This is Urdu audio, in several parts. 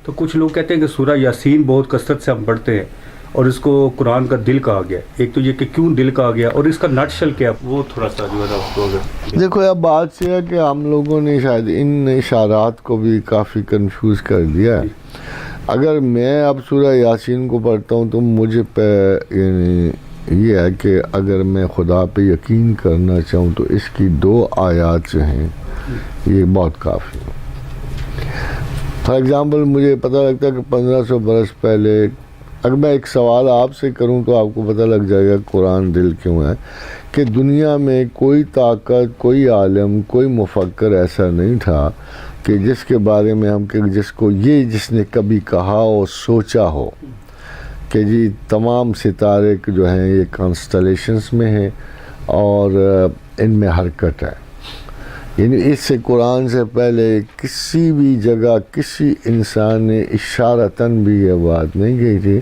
تو کچھ لوگ کہتے ہیں کہ سورہ یاسین بہت کثرت سے ہم پڑھتے ہیں اور اس کو قرآن کا دل کہا گیا. ایک تو یہ کہ کیوں دل کہا گیا اور اس کا نٹ شل کیا، وہ تھوڑا سا جو ہے نا اس کو اگر دیکھو اب بات یہ ہے کہ ہم لوگوں نے شاید ان اشارات کو بھی کافی کنفیوز کر دیا ہے. اگر میں اب سورہ یاسین کو پڑھتا ہوں تو مجھے یعنی یہ ہے کہ اگر میں خدا پہ یقین کرنا چاہوں تو اس کی 2 آیات جو ہیں یہ بہت کافی ہیں. فار ایگزامپل مجھے پتہ لگتا ہے کہ 1500 برس پہلے، اگر میں ایک سوال آپ سے کروں تو آپ کو پتہ لگ جائے گا قرآن دل کیوں ہے، کہ دنیا میں کوئی طاقت، کوئی عالم، کوئی مفکر ایسا نہیں تھا کہ جس کے بارے میں ہم کہ جس نے کبھی کہا اور سوچا ہو کہ جی تمام ستارے جو ہیں یہ کانسٹلیشنز میں ہیں اور ان میں حرکت ہے. یعنی اس سے قرآن سے پہلے کسی بھی جگہ کسی انسان نے اشارتاً بھی یہ بات نہیں کہی تھی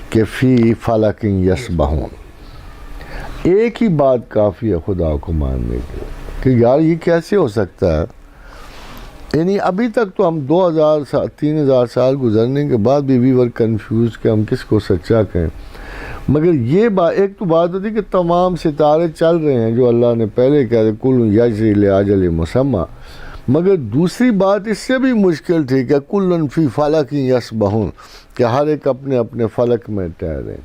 کہ فی فلک یسبحون. ایک ہی بات کافی ہے خدا کو ماننے کے کہ یار یہ کیسے ہو سکتا ہے. یعنی ابھی تک تو ہم 3000 سال گزرنے کے بعد بھی وی ور کنفیوز کہ ہم کس کو سچا کہیں. مگر یہ ایک تو بات ہوتی کہ تمام ستارے چل رہے ہیں جو اللہ نے پہلے کہا تھا کل یجری لاجل مسمى، مگر دوسری بات اس سے بھی مشکل تھی کہ کل فی فلک یسبحون، کہ ہر ایک اپنے اپنے فلک میں ٹہرے.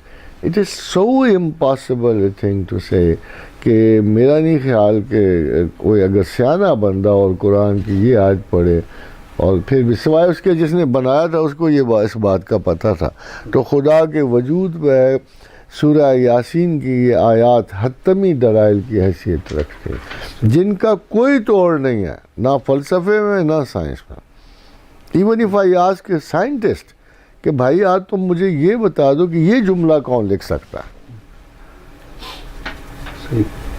It is so impossible a thing to say کہ میرا نہیں خیال کہ کوئی اگر سیانہ بندہ اور قرآن کی یہ آیت پڑھے اور پھر بھی سوائے اس کے جس نے بنایا تھا اس کو یہ اس بات کا پتہ تھا. تو خدا کے وجود میں سورہ یاسین کی یہ آیات حتمی دلائل کی حیثیت رکھتے ہیں جن کا کوئی توڑ نہیں ہے، نہ فلسفے میں نہ سائنس میں. Even if I ask a scientist کہ بھائی آج تم مجھے یہ بتا دو کہ یہ جملہ کون لکھ سکتا ہے.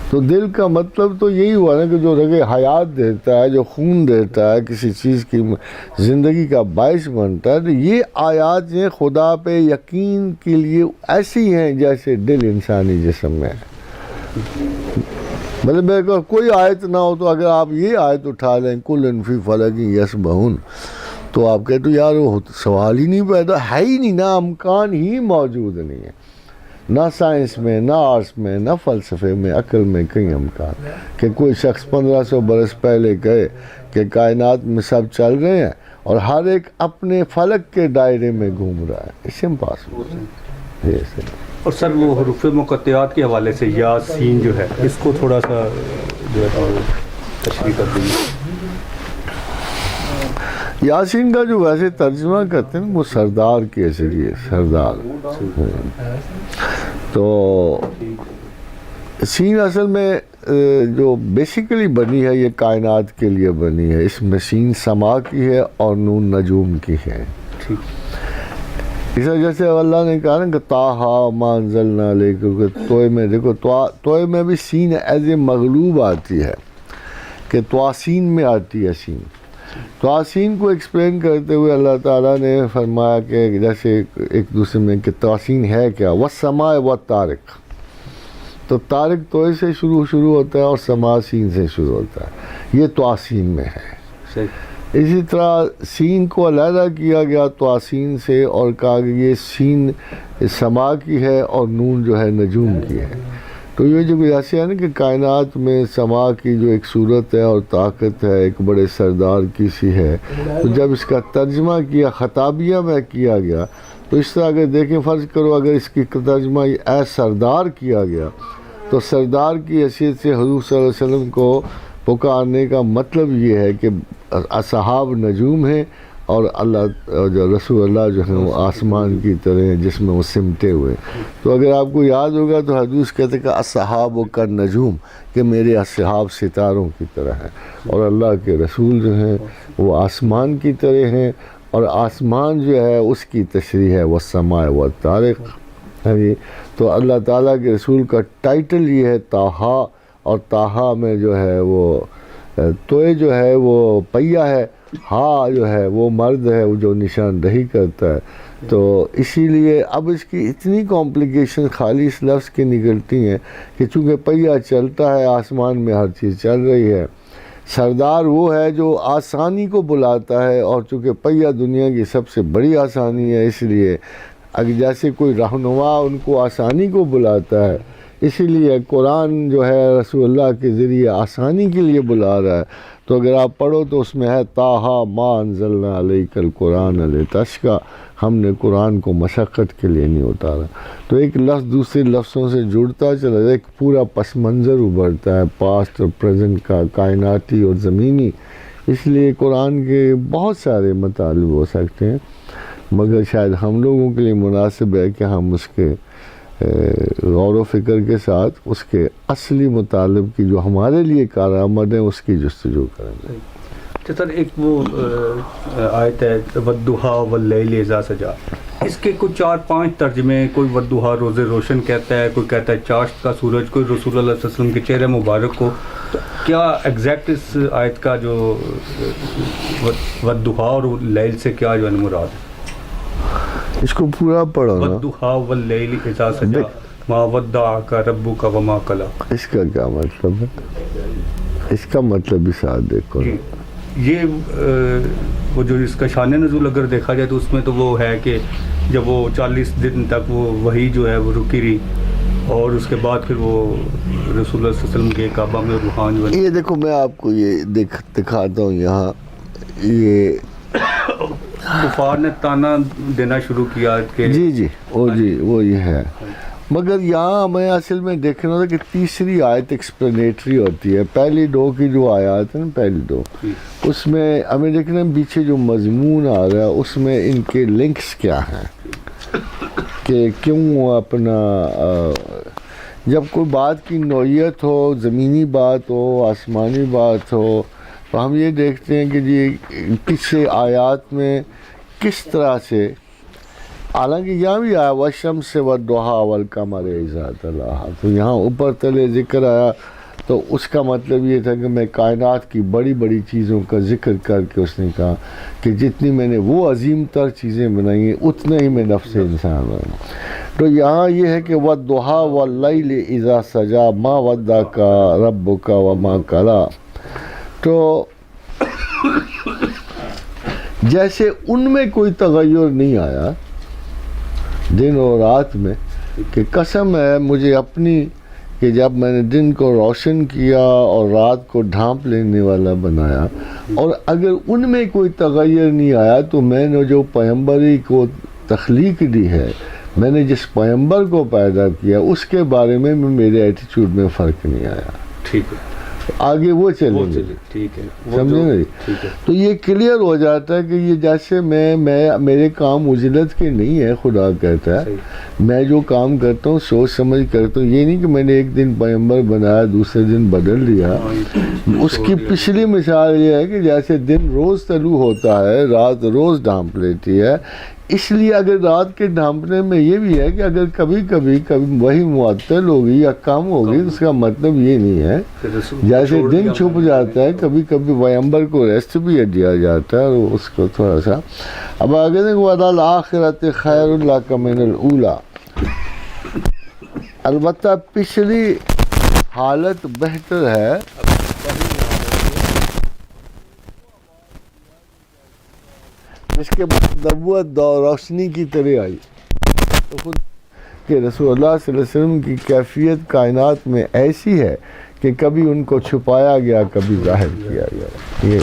تو دل کا مطلب تو یہی ہوا نا کہ جو رگے حیات دیتا ہے، جو خون دیتا ہے، کسی چیز کی زندگی کا باعث بنتا ہے. تو یہ آیات ہیں خدا پہ یقین کے لیے ایسی ہیں جیسے دل انسانی جسم میں ہے. مطلب کوئی آیت نہ ہو تو اگر آپ یہ آیت اٹھا لیں کل فی فلک یسبحون تو آپ کہتے تو یار وہ سوال ہی نہیں پیدا، ہے ہی نہیں، نہ امکان ہی موجود نہیں ہے. نہ سائنس میں، نہ آرٹس میں، نہ فلسفے میں، عقل میں کہیں امکان کہ کوئی شخص 1500 برس پہلے کہے کہ کائنات میں سب چل رہے ہیں اور ہر ایک اپنے فلک کے دائرے میں گھوم رہا ہے. It's impossible. اور سر وہ حروف مقطعات کے حوالے سے یاسین جو ہے اس کو تھوڑا سا جو ہے تشریح کر دیجیے. یاسین کا جو ویسے ترجمہ کرتے ہیں وہ سردار کے ذریعے، سردار. تو سین اصل میں جو بیسیکلی بنی ہے یہ کائنات کے لیے بنی ہے. اس میں سین سما کی ہے اور نون نجوم کی ہے. اس وجہ سے اللہ نے کہا نا کہ طٰہٰ مَا أَنزَلْنَا عَلَيْكَ، توئے میں دیکھو توئے میں بھی سین ایز اے مغلوب آتی ہے کہ تواسین میں آتی ہے سین. تواسین کو ایکسپلین کرتے ہوئے اللہ تعالیٰ نے فرمایا کہ جیسے ایک دوسرے میں کہ تواسین ہے کیا، وَالسَّمَاءِ وَالطَّارِقِ. تو طارق توئے سے شروع ہوتا ہے اور سما سین سے شروع ہوتا ہے. یہ تواسین میں ہے. اسی طرح سین کو علیحدہ کیا گیا تواسین سے اور کہا کہ یہ سین سما کی ہے اور نون جو ہے نجوم کی ہے. تو یہ جو ایسے ہے نا کہ کائنات میں سما کی جو ایک صورت ہے اور طاقت ہے ایک بڑے سردار کی سی ہے. تو جب اس کا ترجمہ کیا خطابیہ میں کیا گیا تو اس طرح اگر دیکھیں فرض کرو اگر اس کی ترجمہ اے سردار کیا گیا تو سردار کی حیثیت سے حضور صلی اللہ علیہ وسلم کو پکارنے کا مطلب یہ ہے کہ اصحاب نجوم ہیں اور اللہ جو رسول اللہ جو ہیں وہ آسمان کی طرح ہیں جس میں وہ سمٹے ہوئے. تو اگر آپ کو یاد ہوگا تو حدیث کہتے ہیں کہ اصحاب کا نجوم، کہ میرے اصحاب ستاروں کی طرح ہیں اور اللہ کے رسول جو ہیں وہ آسمان کی طرح ہیں اور آسمان جو ہے اس کی تشریح ہے وَالسَّمَاءِ وَالطَّارِقِ. تو اللہ تعالیٰ کے رسول کا ٹائٹل یہ ہے طٰہٰ، اور طٰہٰ میں جو ہے وہ توئے جو ہے وہ پہیہ ہے، ہاں جو ہے وہ مرد ہے وہ جو نشاندہی کرتا ہے. تو اسی لیے اب اس کی اتنی کمپلیکیشن خالی اس لفظ کی نکلتی ہیں کہ چونکہ پہیہ چلتا ہے آسمان میں ہر چیز چل رہی ہے سردار وہ ہے جو آسانی کو بلاتا ہے، اور چونکہ پہیا دنیا کی سب سے بڑی آسانی ہے، اس لیے اگر جیسے کوئی رہنما ان کو آسانی کو بلاتا ہے، اسی لیے قرآن جو ہے رسول اللہ کے ذریعے آسانی کے لیے بلا رہا ہے. تو اگر آپ پڑھو تو اس میں ہے طٰہٰ ما انزلنا علیک القرآن لتشقیٰ، ہم نے قرآن کو مشقت کے لیے نہیں اتارا. تو ایک لفظ دوسرے لفظوں سے جڑتا چلا جائے، ایک پورا پس منظر ابھرتا ہے پاسٹ اور پریزنٹ کا، کائناتی اور زمینی. اس لیے قرآن کے بہت سارے مطالب ہو سکتے ہیں، مگر شاید ہم لوگوں کے لیے مناسب ہے کہ ہم اس کے غور و فکر کے ساتھ اس کے اصلی مطالب کی جو ہمارے لیے کارآمد ہیں اس کی جستجو کریں. سر ایک وہ آیت ہے والضحیٰ واللیل اذا سجا، اس کے کچھ 4-5 ترجمے، کوئی والضحیٰ روز روشن کہتا ہے، کوئی کہتا ہے چاشت کا سورج، کوئی رسول اللہ صلی اللہ علیہ وسلم کے چہرے مبارک کو. تو کیا ایگزیکٹ اس آیت کا جو والضحیٰ اور لیل سے کیا جو ہے مراد ہے؟ اس کو پورا پڑھو نا. والضحیٰ واللیل اذا سجا ما ودعک ربک وما قلی. اس کا کیا مطلب ہے؟ اس کا مطلب بھی ساتھ دیکھو نا. یہ وہ جو اس کا شان نزول اگر دیکھا جائے تو اس میں تو وہ ہے کہ جب وہ 40 دن تک وہ وحی جو ہے وہ رکی رہی، اور اس کے بعد پھر وہ رسول اللہ صلی اللہ علیہ وسلم کے کعبہ میں روحان جو ہے. یہ دیکھو میں آپ کو یہ دکھاتا ہوں یہاں. یہ کفار نے تانا دینا شروع کیا کہ جی وہ یہ ہے، مگر یہاں ہمیں اصل میں دیکھنا ہوتا کہ تیسری آیت ایکسپلینیٹری ہوتی ہے. پہلی 2 کی جو آیات ہیں نا، پہلی 2 اس میں ہمیں دیکھنا پیچھے جو مضمون آ رہا ہے اس میں ان کے لنکس کیا ہیں، کہ کیوں اپنا جب کوئی بات کی نوعیت ہو، زمینی بات ہو، آسمانی بات ہو، تو ہم یہ دیکھتے ہیں کہ جی پچھلے آیات میں کس طرح سے، حالانکہ یہاں بھی آیا والشمس والضحیٰ والقمر اذا تلاہا، تو یہاں اوپر تلے ذکر آیا تو اس کا مطلب یہ تھا کہ میں کائنات کی بڑی بڑی چیزوں کا ذکر کر کے اس نے کہا کہ جتنی میں نے وہ عظیم تر چیزیں بنائی ہیں اتنے ہی میں نفس انسان ہوں. تو یہاں یہ ہے کہ والضحیٰ واللیل اذا سجا ما ودعک ربک وما قلی. تو جیسے ان میں کوئی تغیر نہیں آیا دن اور رات میں، کہ قسم ہے مجھے اپنی کہ جب میں نے دن کو روشن کیا اور رات کو ڈھانپ لینے والا بنایا، اور اگر ان میں کوئی تغیر نہیں آیا تو میں نے جو پیغمبری کو تخلیق دی ہے، میں نے جس پیغمبر کو پیدا کیا اس کے بارے میں میرے ایٹیچیوڈ میں فرق نہیں آیا. ٹھیک ہے، آگے وہ چلیں گے. ٹھیک ہے، سمجھے نا جی. تو یہ کلیئر ہو جاتا ہے کہ یہ جیسے میں میرے کام اجلت کے نہیں ہے، خدا کہتا ہے میں جو کام کرتا ہوں سوچ سمجھ کرتا ہوں. یہ نہیں کہ میں نے ایک دن پیغمبر بنایا دوسرے دن بدل دیا. اس کی پچھلی مثال یہ ہے کہ جیسے دن روز طلوع ہوتا ہے، رات روز ڈھانپ لیتی ہے. اس لیے اگر رات کے ڈھانپنے میں یہ بھی ہے کہ اگر کبھی وہی معطل ہوگی یا کم ہوگی، اس کا مطلب یہ نہیں ہے. جیسے دن چھپ جاتا ہے کبھی پیغمبر کو ریسٹ بھی دیا جاتا ہے، اور اس کو تھوڑا سا. اب آگے دیکھو وَلَلْآخِرَةُ خَيْرٌ لَكَ مِنَ الْأُولَىٰ. البتہ پچھلی حالت بہتر ہے. جس کے بعد نبوت روشنی کی طرح آئی، تو خود کہ رسول اللہ صلی اللہ علیہ وسلم کی کیفیت کائنات میں ایسی ہے کہ کبھی ان کو چھپایا گیا، کبھی ظاہر کیا گیا. یہ